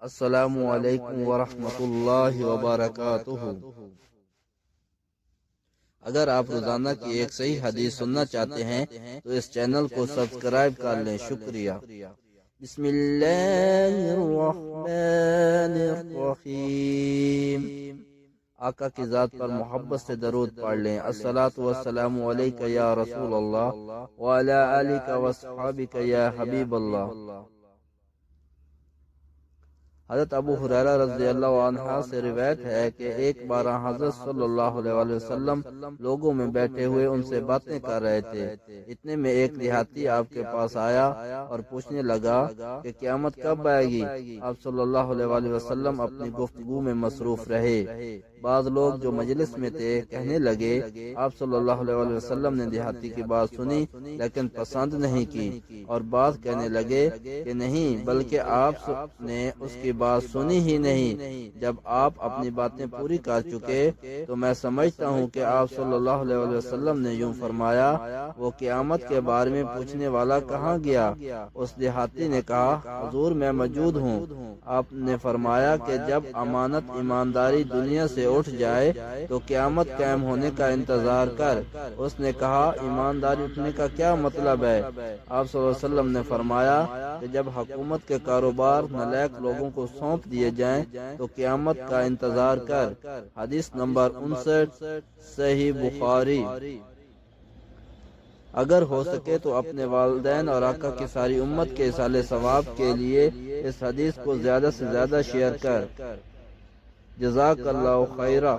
السلام علیکم ورحمۃ اللہ وبرکاتہ۔ اگر آپ روزانہ کی ایک صحیح حدیث سننا چاہتے ہیں تو اس چینل کو سبسکرائب کر لیں۔ شکریہ۔ بسم اللہ الرحمن الرحیم۔ آقا کی ذات پر محبت سے درود پڑھ لیں۔ الصلاۃ والسلام علیک یا رسول اللہ وعلی آلک واصحابک یا حبیب اللہ۔ حضرت ابو ہریرہ رضی اللہ عنہ سے روایت ہے کہ ایک بار حضرت صلی اللہ علیہ وسلم لوگوں میں بیٹھے ہوئے ان سے باتیں کر رہے تھے۔ اتنے میں ایک دیہاتی آپ کے پاس آیا اور پوچھنے لگا کہ قیامت کب آئے گی؟ آپ صلی اللہ علیہ وسلم اپنی گفتگو میں مصروف رہے۔ بعض لوگ جو مجلس میں تھے کہنے لگے آپ صلی اللہ علیہ وسلم نے دیہاتی کی بات سنی لیکن پسند نہیں کی، اور بعض کہنے لگے کہ نہیں بلکہ آپ نے اس کی بات سنی ہی نہیں۔ جب آپ اپنی باتیں پوری کر چکے تو میں سمجھتا ہوں کہ آپ صلی اللہ علیہ وسلم نے یوں فرمایا وہ قیامت کے بارے میں پوچھنے والا کہاں گیا؟ اس دیہاتی نے کہا حضور میں موجود ہوں۔ آپ نے فرمایا کہ جب امانت ایمانداری دنیا سے اٹھ جائے تو قیامت قائم ہونے کا انتظار کر۔ اس نے کہا ایمانداری اٹھنے کا کیا مطلب ہے؟ آپ صلی اللہ علیہ وسلم نے فرمایا کہ جب حکومت کے کاروبار نالائق لوگوں کو سونپ دیے جائیں تو قیامت کا انتظار کر۔ حدیث نمبر 59 صحیح بخاری۔ اگر ہو سکے تو اپنے والدین اور آقا کی ساری امت کے ایصال ثواب کے لیے اس حدیث کو زیادہ سے زیادہ شیئر کر۔ جزاک اللہ خیرہ۔